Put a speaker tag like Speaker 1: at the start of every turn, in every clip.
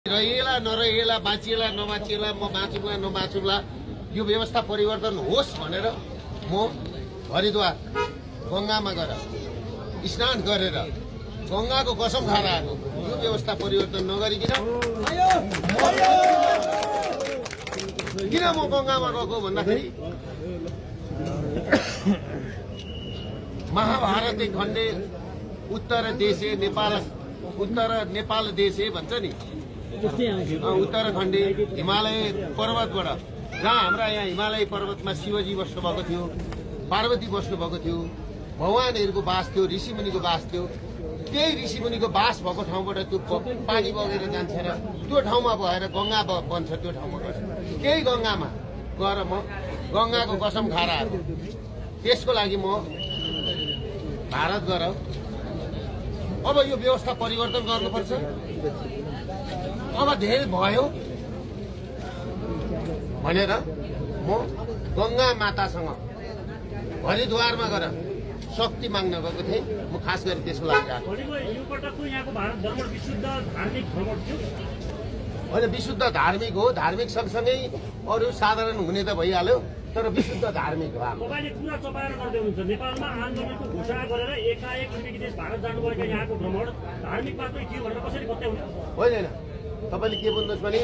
Speaker 1: रहेला नरहेला बाँचिएला नबाँचिएला म बाँचुला नबाँचुला यो व्यवस्था परिवर्तन होस् भनेर म हरिद्वार गंगामा गएर स्नान गरेर गंगाको कसम खाएर आएको। यो व्यवस्था परिवर्तन नगरिकन किन म गंगामा गएको भन्दाखेरि महाभारत खण्डे उत्तर देशे नेपाल उत्तर नेपाल देशे भन्छ नि, उत्तराखण्डे हिमालय पर्वतबाट जहाँ हाम्रा यहाँ हिमालय पर्वतमा शिवजी बस्नु भएको थियो, पार्वती बस्नु भएको थियो, भगवानहरूको बास थियो, ऋषिमुनिको बास थियो। त्यही ऋषिमुनिको बास भएको ठाउँबाट त्यो पानी बगेर जान्छ र त्यो ठाउँमा भएर गंगा बन्छ। त्यो ठाउँमा गएर त्यही गंगामा गएर म गंगाको कसम खाएर आएको। त्यसको लागि म भारत गएर अब यो व्यवस्था परिवर्तन गर्नुपर्छ। अब धेरै भयो भनेर म गंगा मातासँग हरिद्वारमा गएर शक्ति माग्न गएको थिएँ। म खास गरी त्यसको लागि आएको। होइन, विशुद्ध धार्मिक हो। धार्मिक सँगसँगै अरू साधारण हुने त भइहाल्यो, तर विशुद्ध धार्मिक हो। होइन, तपाईँले के भन्नुहोस् भने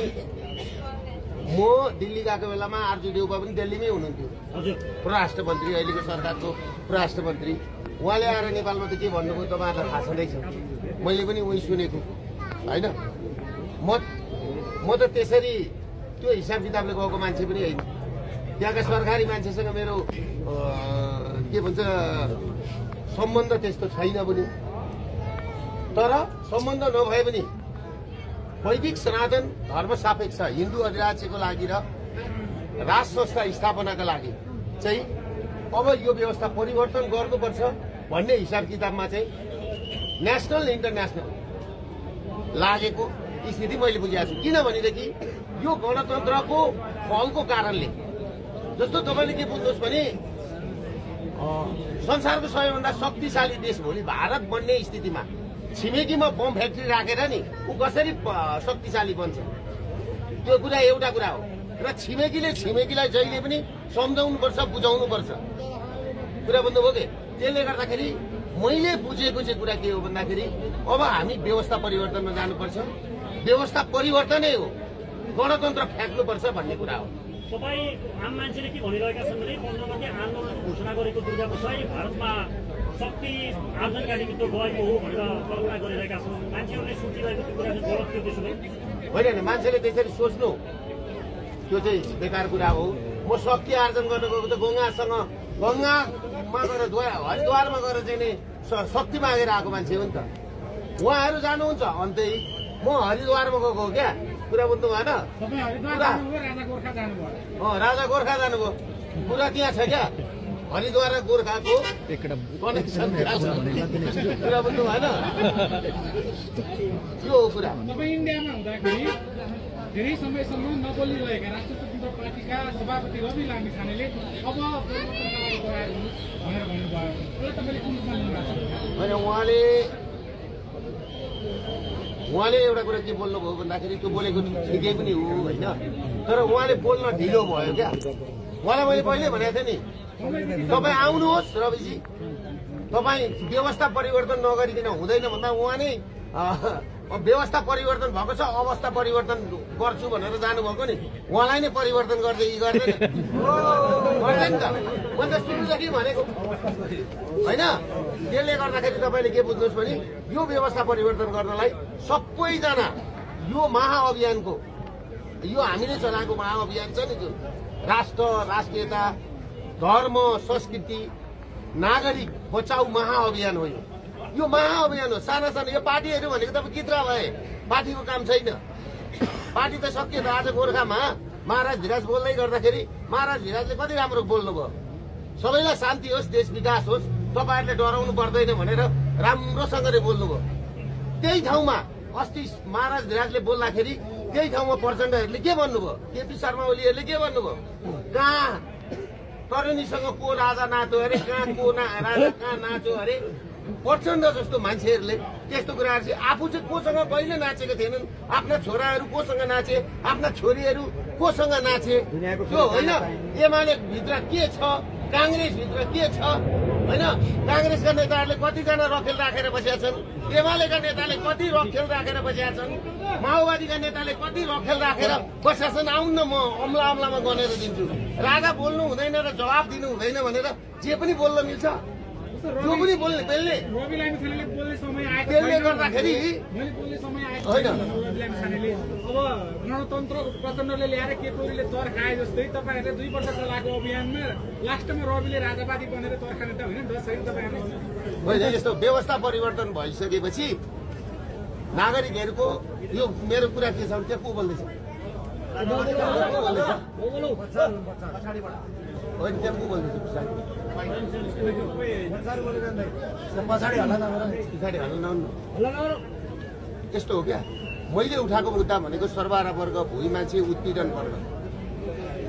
Speaker 1: म दिल्ली गएको बेलामा आरजू देउपा पनि दिल्लीमै हुनुहुन्थ्यो, परराष्ट्र मन्त्री, अहिलेको सरकारको परराष्ट्र मन्त्री। उहाँले आएर नेपालमा त के भन्नुभयो तपाईँहरूलाई थाहा छँदैछ, मैले पनि उही सुनेको होइन। म त त्यसरी त्यो हिसाब किताबले गएको मान्छे पनि होइन। त्यहाँका सरकारी मान्छेसँग मेरो के भन्छ सम्बन्ध त्यस्तो छैन पनि। तर सम्बन्ध नभए पनि वैदिक सनातन धर्म सापेक्ष हिन्दू अधिराज्यको लागि र राज संस्था स्थापनाका लागि चाहिँ अब यो व्यवस्था परिवर्तन गर्नुपर्छ भन्ने हिसाब किताबमा चाहिँ नेसनल इन्टरनेसनल लागेको स्थिति मैले बुझेको छु। किनभनेदेखि यो गणतन्त्रको फलको कारणले, जस्तो तपाईँले के बुझ्नुहोस् भने संसारको सबैभन्दा शक्तिशाली देश भोलि भारत बन्ने स्थितिमा छिमेकीमा बम फ्याक्ट्री राखेर नि ऊ कसरी शक्तिशाली बन्छ, त्यो कुरा एउटा कुरा हो। र छिमेकीले छिमेकीलाई जहिले पनि सम्झाउनुपर्छ, बुझाउनुपर्छ। कुरा बुझ्नुभयो कि? त्यसले गर्दाखेरि मैले बुझेको चाहिँ कुरा के हो भन्दाखेरि अब हामी व्यवस्था परिवर्तनमा जानुपर्छ। व्यवस्था परिवर्तनै हो, गणतन्त्र फ्याँक्नुपर्छ भन्ने कुरा हो।
Speaker 2: तपाईँ आम मान्छेले के भनिरहेका छन् भने 15 गते आन्दोलन घोषणा गरेको दुर्गापूजालाई भारतमा शक्ति आर्जनका निमित्त गएको हो भनेर कल्पना गरिरहेका छन्। मान्छेहरूले सोचिरहेको त्यो कुरा चाहिँ गलत थियो। त्यसो भए
Speaker 1: होइन, मान्छेले त्यसरी सोच्नु त्यो चाहिँ बेकार कुरा हो। म शक्ति आर्जन गर्न गएको त गंगासँग, गंगामा गएर हरिद्वारमा गएर चाहिँ नि शक्ति मागेर आएको मान्छे हो नि त। उहाँहरू जानुहुन्छ अन्तै, म हरिद्वारमा गएको हो क्या। कुरा बुझ्नु भएन? राजा गोर्खा जानुभयो, कुरा त्यहाँ छ क्या। हरिद्वार र गोर्खाको कनेक्सन कुरा बुझ्नु भएन? यो हो कुरा।
Speaker 3: इन्डियामा हुँदाखेरि धेरै समयसम्म नबोलिरहेका राष्ट्रिय स्वतन्त्र पार्टीका सभापति रवि लामिछानेले अब भनेर भन्नुभयो।
Speaker 1: होइन, उहाँले एउटा कुरा के बोल्नुभयो भन्दाखेरि त्यो बोलेको ठिकै पनि हो होइन, तर उहाँले बोल्न ढिलो भयो क्या। उहाँलाई मैले पहिले भनेको थिएँ नि, तपाईँ आउनुहोस् रविजी, तपाईँ व्यवस्था परिवर्तन नगरिकन हुँदैन भन्दा उहाँ नै व्यवस्था परिवर्तन भएको छ, अवस्था परिवर्तन गर्छु भनेर जानुभएको नि। उहाँलाई नै परिवर्तन गर्दै गर्दैन गर्दैन त, मैले त सुरुदेखि भनेको होइन। त्यसले गर्दाखेरि तपाईँले के बुझ्नुहोस् भने यो व्यवस्था परिवर्तन गर्नलाई सबैजना यो महाअभियानको, यो हामीले चलाएको महाअभियान छ नि, जुन राष्ट्र, राष्ट्रियता, धर्म, संस्कृति, नागरिक बचाउ महाअभियान हो। यो महाअभियान हो। साना साना यो पार्टीहरू भनेको तपाईँ कित्रा भए, पार्टीको काम छैन। पार्टी त सकियो त। आज गोर्खामा महाराज धिराज बोल्दै गर्दाखेरि महाराज धिराजले कति राम्रो बोल्नुभयो, सबैलाई शान्ति होस्, देश विकास होस्, तपाईँहरूले डराउनु पर्दैन भनेर राम्रोसँगले बोल्नुभयो। त्यही ठाउँमा अस्ति महाराज धिराजले बोल्दाखेरि त्यही ठाउँमा प्रचण्डहरूले के भन्नुभयो, केपी शर्मा ओलीहरूले के भन्नुभयो, कहाँ तरुणीसँग को राजा नाच्यो अरे, कहाँ को राजा कहाँ नाच्यो अरे, प्रचण्ड जस्तो मान्छेहरूले त्यस्तो कुराहरू चाहिँ आफू चाहिँ कोसँग कहिले नाचेको थिएनन्, आफ्ना छोराहरू कोसँग नाचे, आफ्ना छोरीहरू कोसँग नाचे, त्यो होइन। एमाले भित्र के छ, काङ्ग्रेस भित्र के छ होइन। काङ्ग्रेसका नेताहरूले कतिजना रखेल राखेर बसेका छन्, एमालेका नेताले कति रखेल राखेर बसेका छन्, माओवादीका नेताले कति रखेल राखेर बसेका छन्। आउन म अम्ला अम्लामा गनेर दिन्छु। राजा बोल्नु हुँदैन र जवाब दिनु हुँदैन भनेर जे पनि बोल्न मिल्छ, जो पनि बोल्ने बेल्ने त्यसले गर्दाखेरि होइन।
Speaker 3: अब गणतन्त्र प्रचण्डले ल्याएर केपीले तर खाए जस्तै तपाईँहरूले 2 वर्ष चलाएको अभियानमा लास्टमा रविले राजावादी बनेर तर खाने त होइन
Speaker 1: होइन। यस्तो व्यवस्था परिवर्तन भइसकेपछि नागरिकहरूको यो मेरो कुरा के छ भने त्यहाँ को बोल्दैछ होइन, त्यहाँ को बोल्दैछ पछाडि हाल्नु यस्तो हो क्या। मैले उठाएको मुद्दा भनेको सर्वहारा वर्ग, भुइँ मान्छे, उत्पीडन वर्ग,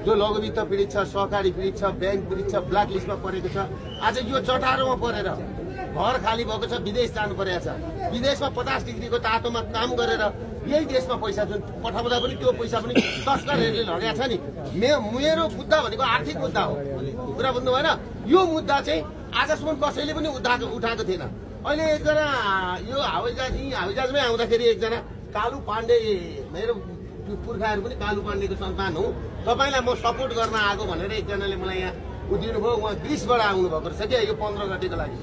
Speaker 1: जो लघुवित्त पीडित छ, सहकारी पीडित छ, ब्याङ्क पीडित छ, ब्ल्याक लिस्टमा परेको छ। आज यो चटारोमा परेर घर खाली भएको छ, विदेश जानु परेको छ। विदेशमा 50 डिग्रीको तातोमा काम गरेर यही देशमा पैसा जुन पठाउँदा पनि त्यो पैसा पनि तस्करहरूले लगेको छ नि। मेरो मुद्दा भनेको आर्थिक मुद्दा हो, कुरा बुझ्नु भएन। यो मुद्दा चाहिँ आजसम्म कसैले पनि उठाएको थिएन। अहिले एकजना यो हवाईजहाजमै आउँदाखेरि एकजना कालु पाण्डे, मेरो पुर्खाहरू पनि कालु पाण्डेको सन्तान हो, तपाईँलाई म सपोर्ट गर्न आएको भनेर एकजनाले मलाई यहाँ उठिदिनुभयो। उहाँ ग्रिसबाट आउनुभएको रहेछ क्या, यो 15 गतेको लागि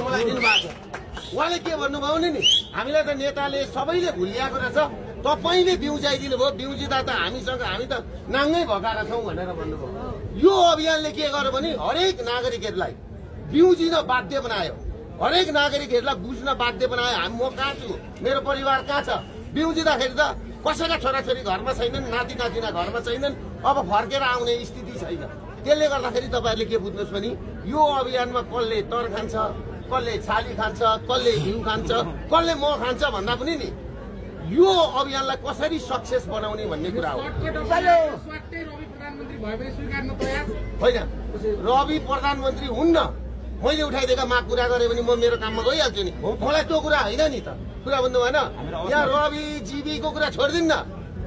Speaker 1: मलाई दिनुभएको छ। उहाँले के भन्नुभयो नि, हामीलाई त नेताले सबैले भुलिएको रहेछ, तपाईँले बिउजाइदिनु भयो, बिउजिँदा त हामी त नाङ्गै भगाएका छौँ भनेर भन्नुभयो। यो अभियानले के गर्यो भने हरेक नागरिकहरूलाई बिउजिन बाध्य बनायो, हरेक नागरिकहरूलाई बुझ्न बाध्य बनायो। म कहाँ छु, मेरो परिवार कहाँ छ। बिउजिँदाखेरि त कसैका छोराछोरी घरमा छैनन्, नाति नातिना घरमा छैनन्, अब फर्केर आउने स्थिति छैन। त्यसले गर्दाखेरि तपाईँहरूले के बुझ्नुहोस् भने यो अभियानमा कसले तर खान्छ, कसले छाली खान्छ, कसले घिउ खान्छ, कसले मह खान्छ भन्दा पनि नि यो अभियानलाई कसरी सक्सेस बनाउने भन्ने कुरा हो। होइन, रवि प्रधानमन्त्री हुन्न, मैले उठाइदिएका माग कुरा गरेँ भने म मेरो काममा गइहाल्छु नि। मलाई त्यो कुरा होइन नि त, कुरा बुझ्नु भएन। यहाँ रवि जीवीको कुरा छोडिदिनु न,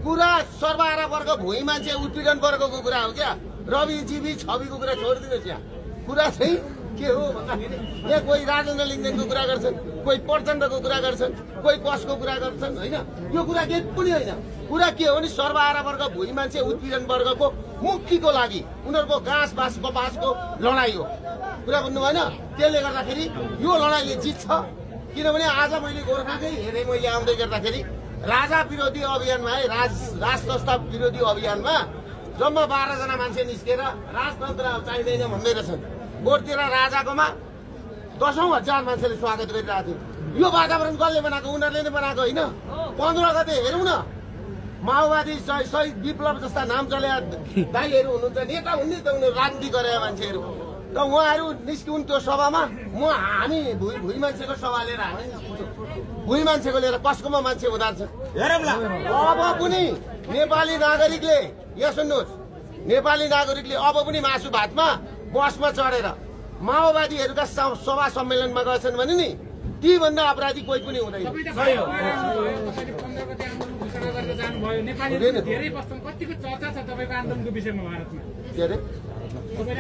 Speaker 1: कुरा सर्वहारा वर्ग, भुइँ मान्छे, उत्पीडन वर्गको कुरा हो क्या। रवि जीवी छविको कुरा छोडिदिनुहोस्। यहाँ कुरा चाहिँ के हो भन्दाखेरि यहाँ कोही राजेन्द्र लिङ्गदेनको कुरा गर्छन्, कोही प्रचण्डको कुरा गर्छन्, कोही कसको कुरा गर्छन्, होइन। यो कुरा के पनि होइन। कुरा के हो भने सर्वहारा वर्ग, भुइँ मान्छे, उत्पीडन वर्गको मुक्तिको लागि उनीहरूको घाँस बाँस कपासको लडाइँ हो, कुरा बुझ्नु भएन। त्यसले गर्दाखेरि यो लडाइँले जित्छ। किनभने आज मैले गोर्खाकै हेरेँ, मैले आउँदै गर्दाखेरि राजा विरोधी अभियानमा है, राज संस्था विरोधी अभियानमा जम्मा 12 जना मान्छे निस्केर राजतन्त्र चाहिँदैन भन्दै रहेछन्। बोर्डतिर राजाकोमा 10,000 मान्छेले स्वागत गरिरहेको थियो। यो वातावरण कसले बनाएको? उनीहरूले नै बनाएको होइन। 15 गते हेरौँ न, माओवादी शहीद विप्लव जस्ता नाम चले दाइहरू हुनुहुन्छ, नेता हुन् नि त, उनीहरू राजनीति गरेका मान्छेहरू। र उहाँहरू निस्किउन् त्यो सभामा, हामी भुइँ मान्छेको सभा लिएर हामी निस्किन्छौँ। भुइँ मान्छेको लिएर कसकोमा मान्छे हुँदो रहेछ। अब पनि नेपाली नागरिकले, यहाँ सुन्नुहोस्, नेपाली नागरिकले अब पनि मासु भातमा बसमा चढेर माओवादीहरूका सभा सम्मेलनमा गएछन् भने नि ती भन्दा अपराधी कोही पनि हुँदैन।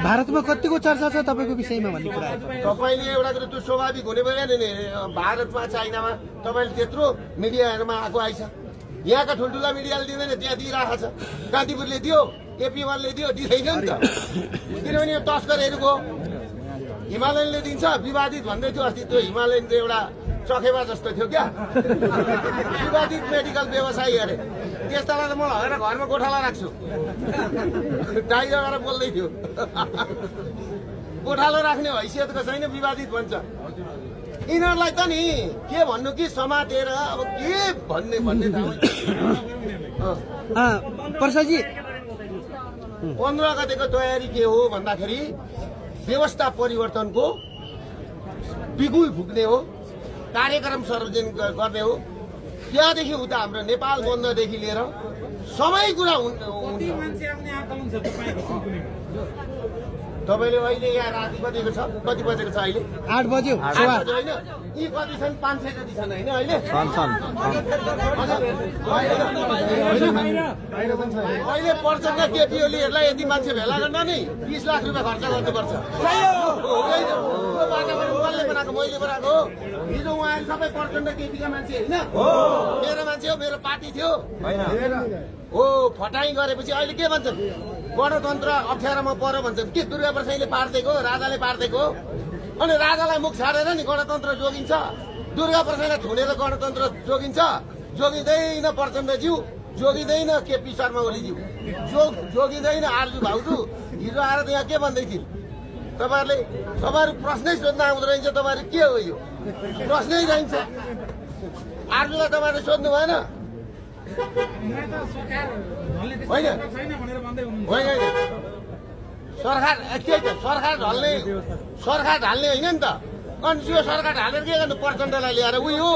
Speaker 4: भारतमा कतिको चर्चा छ तपाईँको विषयमा भन्ने कुरा
Speaker 1: तपाईँले एउटा कुरो त्यो स्वाभाविक हुने भयो नि। भारतमा चाइनामा तपाईँले त्यत्रो मिडियाहरूमा आएको आइछ, यहाँका ठुल्ठुला मिडियाले दिँदैन, त्यहाँ दिइरहेको छ। कान्तिपुरले दियो, एपीवालले दियो, दिँदैन नि त। किनभने यो तस्करहरूको हिमालयनले दिन्छ, विवादित भन्दै थियो अस्ति। त्यो हिमालयन चाहिँ एउटा चखेवा जस्तो थियो क्या, विवादित मेडिकल व्यवसायी अरे। त्यस्तालाई त म लगेर घरमा गोठाला राख्छु, टाइ लगाएर बोल्दै थियो। गोठालो राख्ने हैसियतको छैन, विवादित भन्छ। यिनीहरूलाई त नि के भन्नु कि समातेर अब के भन्ने
Speaker 4: प्रसादजी
Speaker 1: 15 गतेको तयारी के हो भन्दाखेरि व्यवस्था परिवर्तनको बिगुल फुक्ने हो, कार्यक्रम सार्वजनिक गर्ने हो। त्यहाँदेखि उता हाम्रो नेपाल बन्ददेखि लिएर सबै कुरा हुन्छ। तपाईँले अहिले यहाँ राति कतिको छ कति बजेको छ अहिले
Speaker 4: 8 बज्यो
Speaker 1: होइन यी कति छन् 500 जति छन् होइन अहिले अहिले प्रचण्ड केपी ओलीहरूलाई यति मान्छे भेला गर्न नि 20 लाख रुपियाँ खर्च गर्नुपर्छ कसले बनाएको मैले बनाएको हो हिजो उहाँहरू सबै प्रचण्ड केपीका मान्छे होइन मेरो मान्छे हो मेरो पार्टी थियो हो फटाई गरेपछि अहिले के भन्छन् गणतन्त्र अप्ठ्यारोमा पर्यो भन्छन् के दुर्गा प्रसाईले पारिदिएको राजाले पारिदिएको अनि राजालाई मुख छाडेर नि गणतन्त्र जोगिन्छ दुर्गा प्रसाईलाई थुनेर गणतन्त्र जोगिन्छ जोगिँदैन प्रचण्डज्यू जोगिँदैन केपी शर्मा ओलीज्यू जोगिँदैन आर्जु भाउजू हिजो आएर यहाँ के भन्दै थिए तपाईँहरू प्रश्नै सोध्न आउँदो रहेछ तपाईँहरू के हो यो प्रश्नै रहन्छ आर्जुलाई तपाईँहरूले सोध्नु भएन होइन सरकार ढाल्ने होइन नि त अनि त्यो सरकार ढालेर के गर्नु प्रचण्डलाई ल्याएर उयो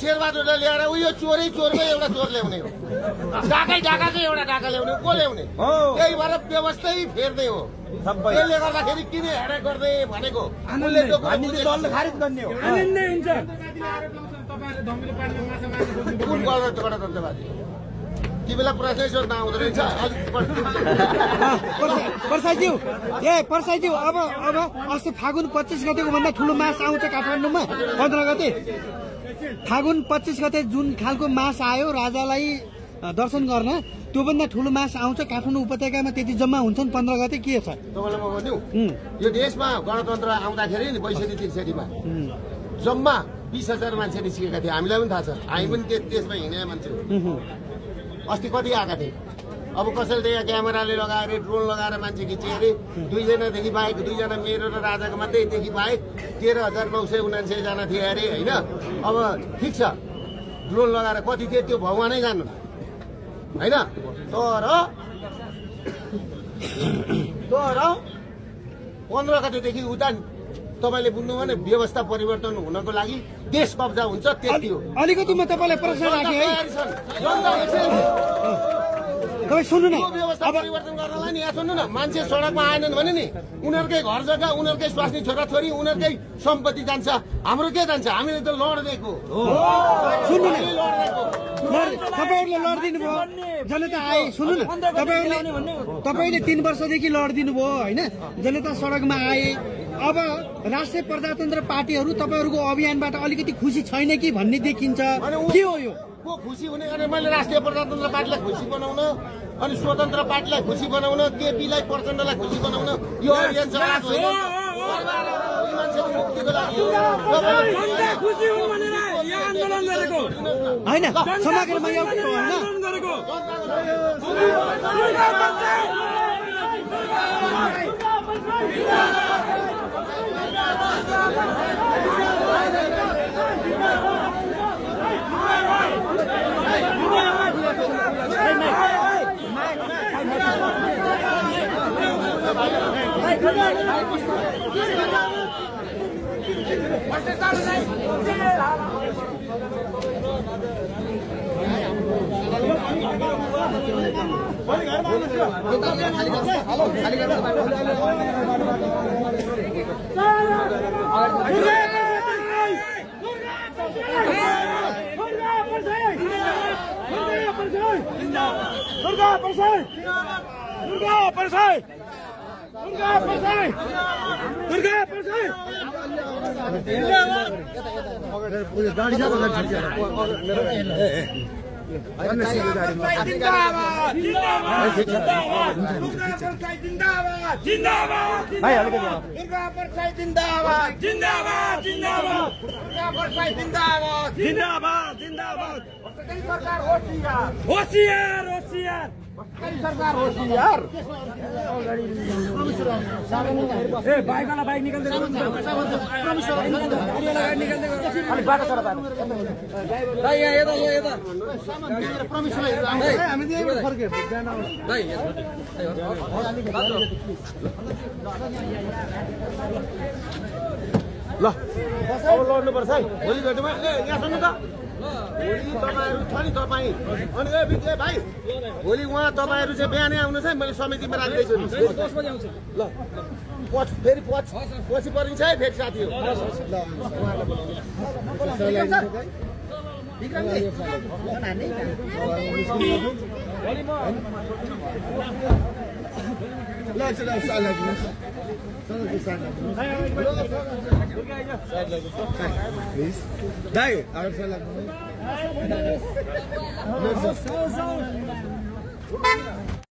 Speaker 1: शेरबहादुरलाई ल्याएर उयो चोरकै एउटा चोर ल्याउने हो डाकै एउटा डाका ल्याउने को ल्याउने त्यही भएर व्यवस्थै फेर्दै हो त्यसले गर्दाखेरि किन हेडेक गर्दै भनेको कुन गणतन्त्रवादी तिमीलाई प्रश्नै सोध्न आउँदो रहेछ
Speaker 4: पर्साइज्यू अब अस्ति फागुन 25 गतेको भन्दा ठुलो मास आउँछ काठमाडौँमा 15 गते फागुन 25 गते जुन खालको मास आयो राजालाई दर्शन गर्न त्यो भन्दा ठुलो मास आउँछ काठमाडौँ उपत्यकामा त्यति जम्मा हुन्छन् 15 गते के छ
Speaker 1: तपाईँलाई म भनिदिउँ यो देशमा गणतन्त्र आउँदाखेरि नि 62-63 मा जम्मा 20,000 मान्छे निस्केका थिए हामीलाई पनि थाहा छ हामी पनि त्यसमा हिँडेका मान्छे अस्ति कति आएका थिए अब कसैले त्यहाँ क्यामेराले लगाएर ड्रोन लगाएर मान्छे खिचे अरे 2 जनादेखि बाहेक 2 जना मेरो र राजाको मात्रैदेखि बाहेक 13,979 जना थिए अरे होइन अब ठिक छ ड्रोन लगाएर कति थिए त्यो भगवानै जान्नु होइन तर 15 गतेदेखि उता तपाईँले बुझ्नु भने व्यवस्था परिवर्तन हुनको लागि देश कब्जा हुन्छ त्यति हो
Speaker 4: अलिकति म तपाईँलाई प्रश्न राखेँ है तपाईँ सुन्नु न
Speaker 1: व्यवस्था परिवर्तन गर्नलाई नि यहाँ सुन्नु न मान्छे सडकमा आएनन् भने नि उनीहरूकै घर जग्गा उनीहरूकै स्वास्नी छोराछोरी उनीहरूकै सम्पत्ति जान्छ हाम्रो के जान्छ हामीले त लड्दिएको
Speaker 4: सुन्नु न तपाईँहरूले लडिदिनु भयो जनता आए सुन्नु न तपाईँले 3 वर्षदेखि लडिदिनु भयो होइन जनता सडकमा आए अब राष्ट्रिय प्रजातन्त्र पार्टीहरू तपाईँहरूको अभियानबाट अलिकति खुसी छैन कि भन्ने देखिन्छ के हो यो
Speaker 1: को खुसी हुने अनि मैले राष्ट्रिय प्रजातन्त्र पार्टीलाई खुसी बनाउन अनि स्वतन्त्र पार्टीलाई खुसी बनाउन केपीलाई प्रचण्डलाई खुसी बनाउन यो अभियान चलाएको होइन
Speaker 4: समाजमा एउटा होइन बाइक निकाल्दै
Speaker 1: ल अब लड्नुपर्छ है भोलि भेटौँ यहाँ सुन्नु त भोलि तपाईँहरू छ नि तपाईँ अनि ए भाइ भोलि उहाँ तपाईँहरू चाहिँ बिहानै आउनुहोस् है मैले समितिमा राख्दैछु नि 10 बजे आउँछु ल फेरि पछि परिन्छ है फेरि साथी हो